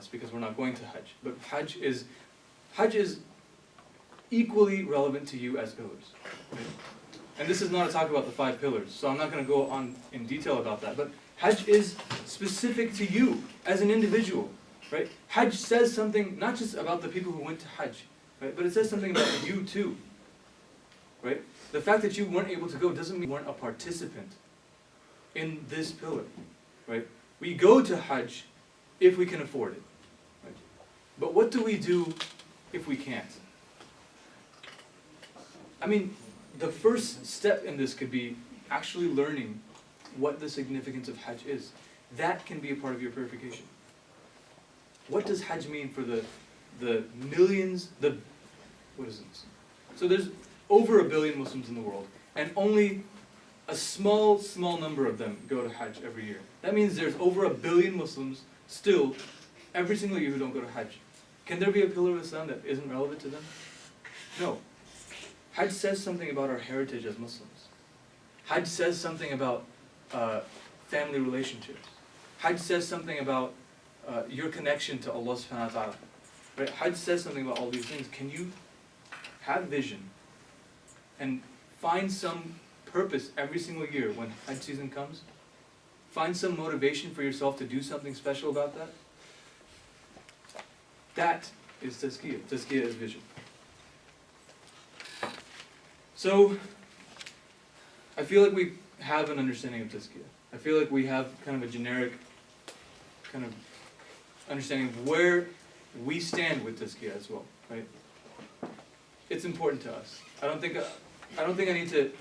us because we're not going to Hajj. But Hajj is equally relevant to you as pillars. Right? And this is not a talk about the 5 pillars, so I'm not going to go on in detail about that. But Hajj is specific to you as an individual. Right? Hajj says something not just about the people who went to Hajj, right? But it says something about you too. Right? The fact that you weren't able to go doesn't mean you weren't a participant in this pillar. Right? We go to Hajj if we can afford it. Right? But what do we do if we can't? I mean, the first step in this could be actually learning what the significance of Hajj is. That can be a part of your purification. What does Hajj mean for the millions, what is this? So there's over 1 billion Muslims in the world, and only a small number of them go to Hajj every year. That means there's over 1 billion Muslims still, every single year, who don't go to Hajj. Can there be a pillar of Islam that isn't relevant to them? No. Hajj says something about our heritage as Muslims. Hajj says something about family relationships. Hajj says something about your connection to Allah subhanahu wa ta'ala. Right? Hajj says something about all these things. Can you have vision and find some purpose every single year when Hajj season comes? Find some motivation for yourself to do something special about that? That is Tazkiyah. Tazkiyah is vision. So, I feel like we have an understanding of Tazkiyah. I feel like we have kind of a generic kind of understanding of where we stand with Tazkiyah as well, right? It's important to us. I don't think I need to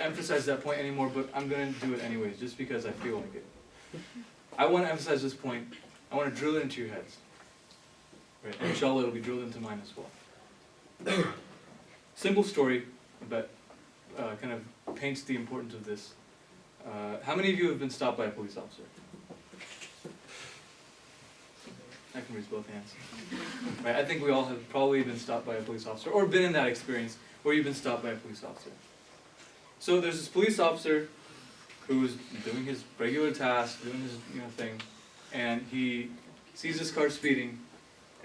emphasize that point anymore, but I'm going to do it anyways, just because I feel like it. I want to emphasize this point. I want to drill it into your heads. Right? And inshallah, it'll be drilled into mine as well. Simple story, but kind of paints the importance of this. How many of you have been stopped by a police officer? I can raise both hands. Right, I think we all have probably been stopped by a police officer, or been in that experience where you've been stopped by a police officer. So there's this police officer who's doing his regular task, doing his thing, and he sees this car speeding,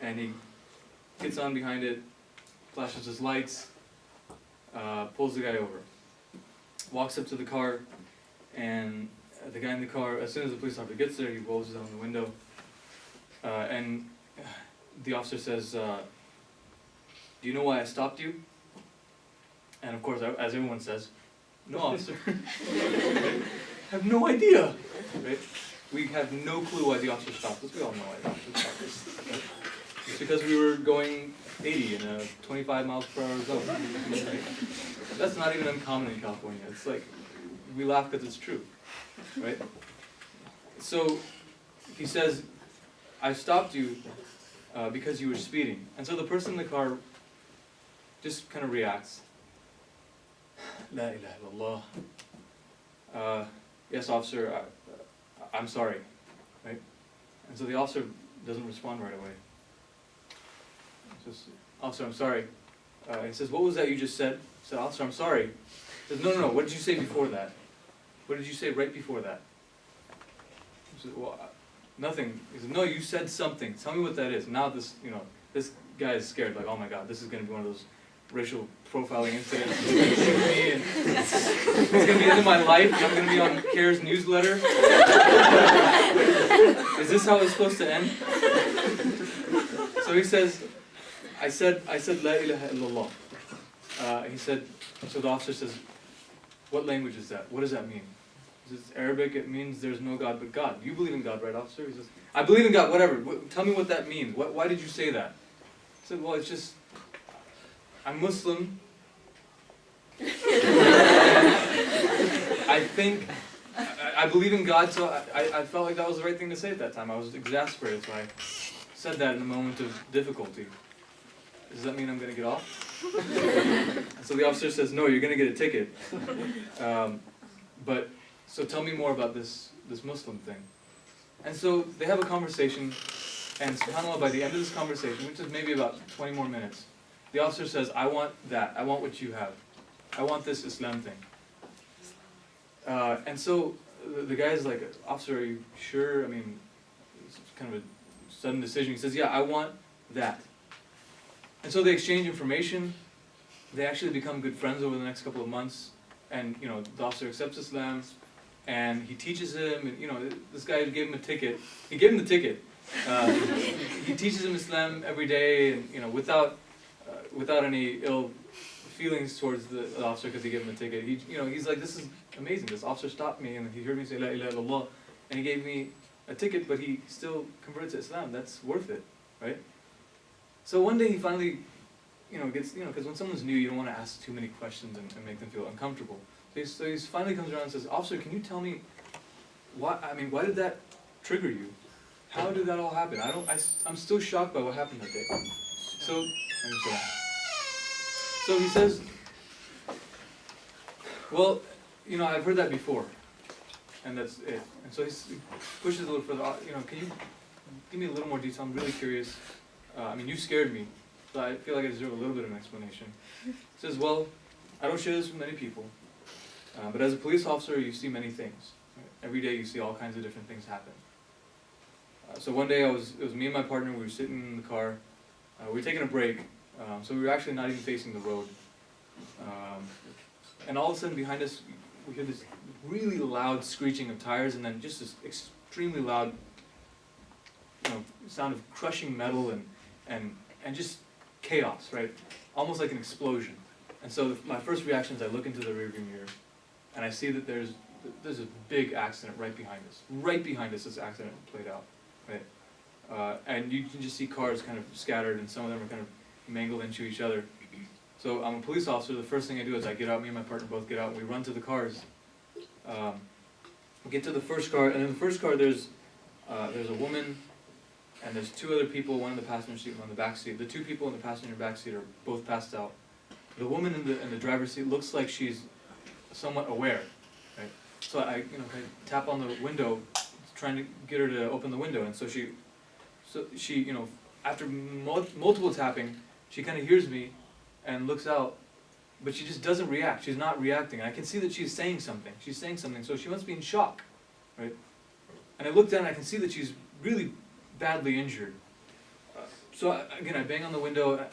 and he gets on behind it, flashes his lights, pulls the guy over, walks up to the car, and the guy in the car, as soon as the police officer gets there, he rolls down the window, and the officer says, "Do you know why I stopped you?" And of course, as everyone says, "No, officer." I have no idea. Right? We have no clue why the officer stopped us. We all know why the officer stopped us. Right? It's because we were going 80 in a 25 miles per hour zone. Right? That's not even uncommon in California. It's like, we laugh because it's true. Right? So, he says, "I stopped you because you were speeding." And so the person in the car just kind of reacts. La ilaha illallah. Yes, officer, I'm sorry. Right? And so the officer doesn't respond right away. He says, "Officer, I'm sorry." He says, "What was that you just said?" He said, "Officer, I'm sorry." He says, No, what did you say before that? What did you say right before that? He said, "Well, nothing." He said, "No, you said something. Tell me what that is." Now this guy is scared, like, oh my god, this is going to be one of those racial profiling incidents. He's going to shoot me, and it's going to be the end of my life, and I'm going to be on CARE's newsletter. Is this how it's supposed to end? So he says, I said La ilaha illallah. He said, so the officer says, "What language is that? What does that mean?" He says, "Arabic, it means there's no God but God." "You believe in God, right, officer?" He says, "I believe in God, whatever. Tell me what that means. Why did you say that?" He said, "Well, it's just, I'm Muslim. I believe in God, so I felt like that was the right thing to say at that time. I was exasperated, so I said that in a moment of difficulty. Does that mean I'm going to get off?" So the officer says, "No, you're going to get a ticket. But, so tell me more about this Muslim thing." And so they have a conversation, and subhanAllah, by the end of this conversation, which is maybe about 20 more minutes, the officer says, "I want that. I want what you have. I want this Islam thing." And so the guy's like, "Officer, are you sure? I mean, it's kind of a sudden decision. He says, yeah, I want that. And so they exchange information. They actually become good friends over the next couple of months. And, you know, the officer accepts Islam, and he teaches him, and, you know, this guy gave him a ticket. He gave him the ticket. He teaches him Islam every day, and, you know, without any ill feelings towards the officer because he gave him a ticket. He's like, this is amazing. This officer stopped me, and he heard me say La ilaha illallah, and he gave me a ticket, but he still converted to Islam. That's worth it, right? So one day he finally, gets, because when someone's new, you don't want to ask too many questions and make them feel uncomfortable. So he finally comes around and says, officer, can you tell me why did that trigger you? How did that all happen? I'm still shocked by what happened that day. So he says, well, I've heard that before, and that's it. And so he pushes a little further, can you give me a little more detail? I'm really curious. You scared me, so I feel like I deserve a little bit of an explanation. He says, well, I don't share this with many people, but as a police officer, you see many things. Right? Every day you see all kinds of different things happen. So one day it was me and my partner, we were sitting in the car, we were taking a break, so we were actually not even facing the road. And all of a sudden behind us, we hear this really loud screeching of tires, and then just this extremely loud sound of crushing metal and just chaos, right? Almost like an explosion. And so my first reaction is I look into the rearview mirror, and I see that there's a big accident right behind us. Right behind us, this accident played out, right? And you can just see cars kind of scattered, and some of them are kind of mangled into each other. So I'm a police officer. The first thing I do is I get out, me and my partner both get out, and we run to the cars. We get to the first car, and in the first car there's a woman, and there's two other people, one in the passenger seat and one in the back seat. The two people in the passenger back seat are both passed out. The woman in the driver's seat looks like she's somewhat aware, right? So I tap on the window, trying to get her to open the window, and so she after multiple tapping, she kind of hears me and looks out, but she just doesn't react. She's not reacting. I can see that she's saying something. She's saying something, so she must be in shock, right? And I look down and I can see that she's really badly injured. So I bang on the window. I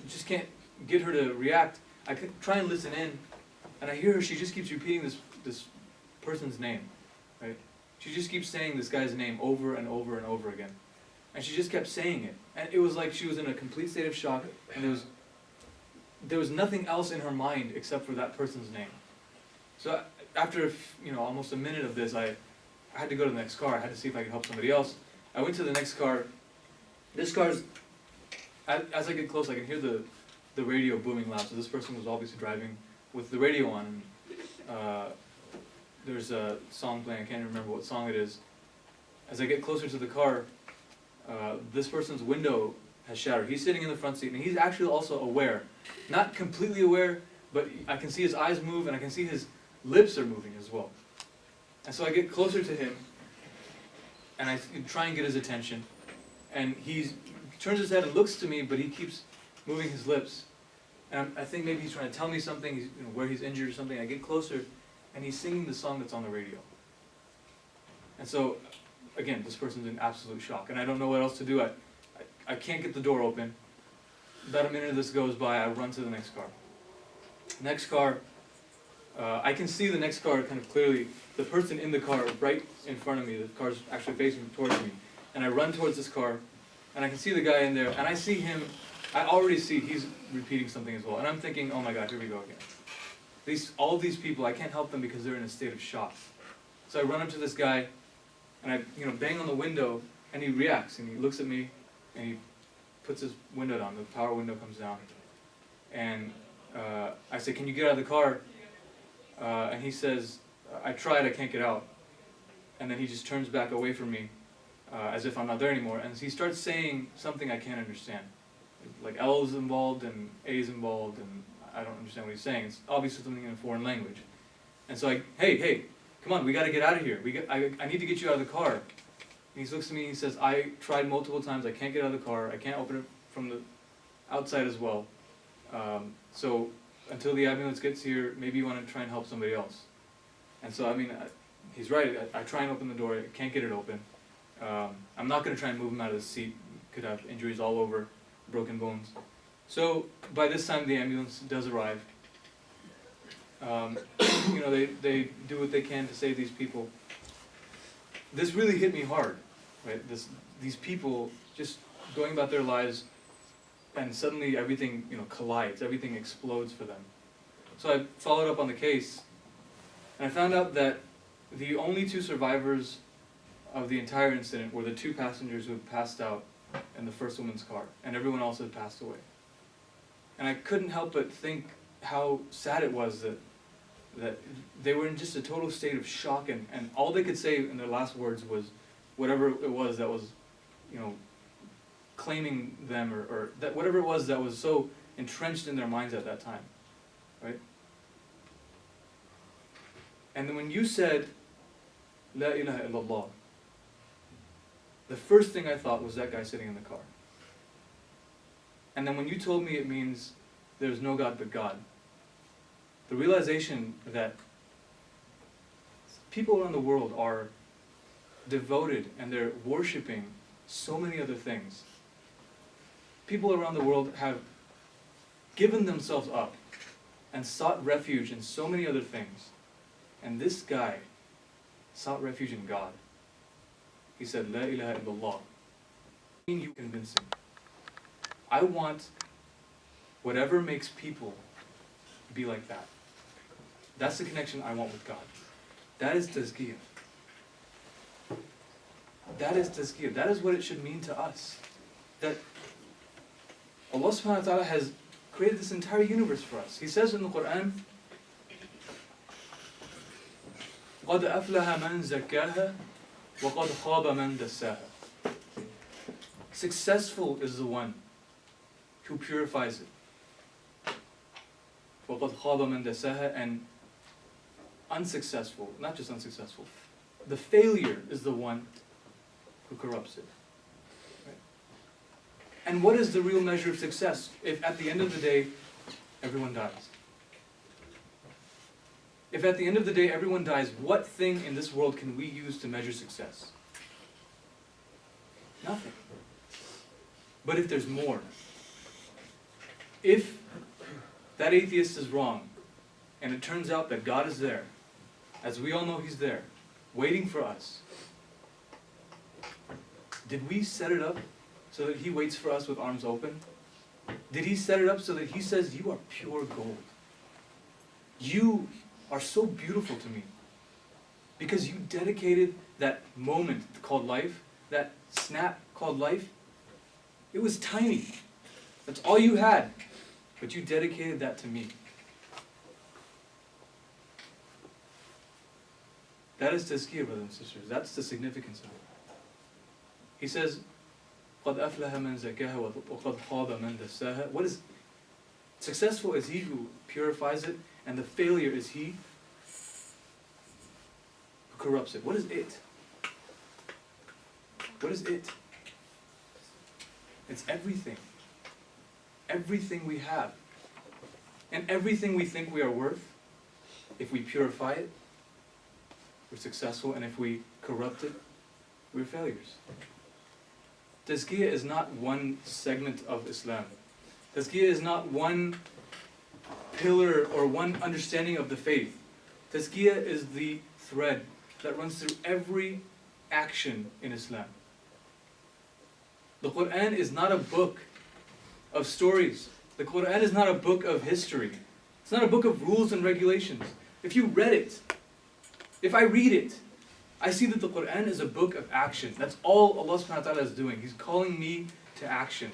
just can't get her to react. I try and listen in, and I hear her. She just keeps repeating this person's name, right? She just keeps saying this guy's name over and over and over again, and she just kept saying it. And it was like she was in a complete state of shock, and there was nothing else in her mind except for that person's name. So after almost a minute of this, I had to go to the next car. I had to see if I could help somebody else. I went to the next car. This car's, as I get close, I can hear the radio booming loud. So this person was obviously driving with the radio on. There's a song playing. I can't remember what song it is. As I get closer to the car, this person's window has shattered. He's sitting in the front seat, and he's actually also aware. Not completely aware, but I can see his eyes move, and I can see his lips are moving as well. And so I get closer to him, and I try and get his attention. And he turns his head and looks to me, but he keeps moving his lips. And I think maybe he's trying to tell me something, where he's injured or something. I get closer, and he's singing the song that's on the radio. And so, again, this person's in absolute shock, and I don't know what else to do. I can't get the door open. About a minute of this goes by, I run to the next car. Next car, I can see the next car kind of clearly. The person in the car right in front of me, the car's actually facing towards me. And I run towards this car, and I can see the guy in there, and I see him, I already see he's repeating something as well. And I'm thinking, oh my God, here we go again. All of these people, I can't help them because they're in a state of shock. So I run up to this guy, and I bang on the window, and he reacts, and he looks at me, and he puts his window down. The power window comes down. And I say, can you get out of the car? And he says, I tried, I can't get out. And then he just turns back away from me, as if I'm not there anymore. And he starts saying something I can't understand. Like L is involved, and A is involved, and I don't understand what he's saying. It's obviously something in a foreign language. And so hey, come on, we gotta get out of here. I need to get you out of the car. And he looks at me and he says, I tried multiple times, I can't get out of the car, I can't open it from the outside as well. So until the ambulance gets here, maybe you want to try and help somebody else. And so, he's right, I try and open the door, I can't get it open. I'm not going to try and move him out of the seat. Could have injuries all over, broken bones. So by this time the ambulance does arrive. They do what they can to save these people. This really hit me hard, right? These people just going about their lives, and suddenly everything collides, everything explodes for them. So I followed up on the case, and I found out that the only two survivors of the entire incident were the two passengers who had passed out in the first woman's car, and everyone else had passed away. And I couldn't help but think how sad it was that they were in just a total state of shock, and all they could say in their last words was whatever it was that was, claiming them, or that whatever it was that was so entrenched in their minds at that time, right? And then when you said, La ilaha illallah, the first thing I thought was that guy sitting in the car. And then when you told me it means there's no God but God, the realization that people around the world are devoted and they're worshiping so many other things. People around the world have given themselves up and sought refuge in so many other things. And this guy sought refuge in God. He said, La ilaha illallah. You convincing. I want whatever makes people be like that. That's the connection I want with God. That is tazkiyah. That is tazkiyah. That is what it should mean to us. That Allah subhanahu wa ta'ala has created this entire universe for us. He says in the Quran, قَدْ أَفْلَهَ مَنْ زَكَّاهَا وَقَدْ خَابَ مَنْ دَسَّاهَا. Successful is the one who purifies it. وَقَدْ خَابَ مَنْ دَسَّاهَا. And unsuccessful, not just unsuccessful, the failure is the one who corrupts it. Right? And what is the real measure of success if at the end of the day everyone dies? If at the end of the day everyone dies, what thing in this world can we use to measure success? Nothing. But if there's more, if that atheist is wrong, and it turns out that God is there, as we all know He's there, waiting for us, did we set it up so that He waits for us with arms open? Did He set it up so that He says, you are pure gold? You are so beautiful to me because you dedicated that moment called life, that snap called life. It was tiny. That's all you had, but you dedicated that to me. That is tazkiyah, brothers and sisters. That's the significance of it. He says, قَدْ أَفْلَهَ مَنْ زَكَّاهَا وَقَدْ خَابَ مَنْ دَسَّاهَا. What is successful is he who purifies it, and the failure is he who corrupts it. What is it? What is it? It's everything. Everything we have. And everything we think we are worth, if we purify it, we're successful, and if we corrupt it, we're failures. Tazkiyah is not one segment of Islam. Tazkiyah is not one pillar or one understanding of the faith. Tazkiyah is the thread that runs through every action in Islam. The Quran is not a book of stories. The Quran is not a book of history. It's not a book of rules and regulations. If you read it, if I read it, I see that the Quran is a book of action. That's all Allah subhanahu wa ta'ala is doing. He's calling me to action.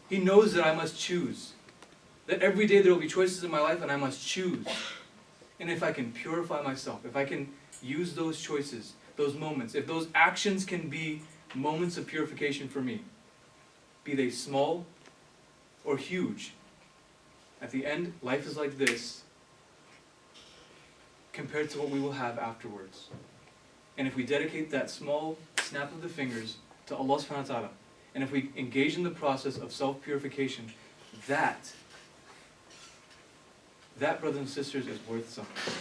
He knows that I must choose. That every day there will be choices in my life and I must choose. And if I can purify myself, if I can use those choices, those moments, if those actions can be moments of purification for me, be they small or huge, at the end, life is like this compared to what we will have afterwards. And if we dedicate that small snap of the fingers to Allah subhanahu wa ta'ala, and if we engage in the process of self-purification, that, brothers and sisters, is worth something.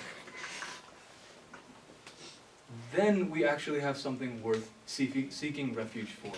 then we actually have something worth seeking refuge for.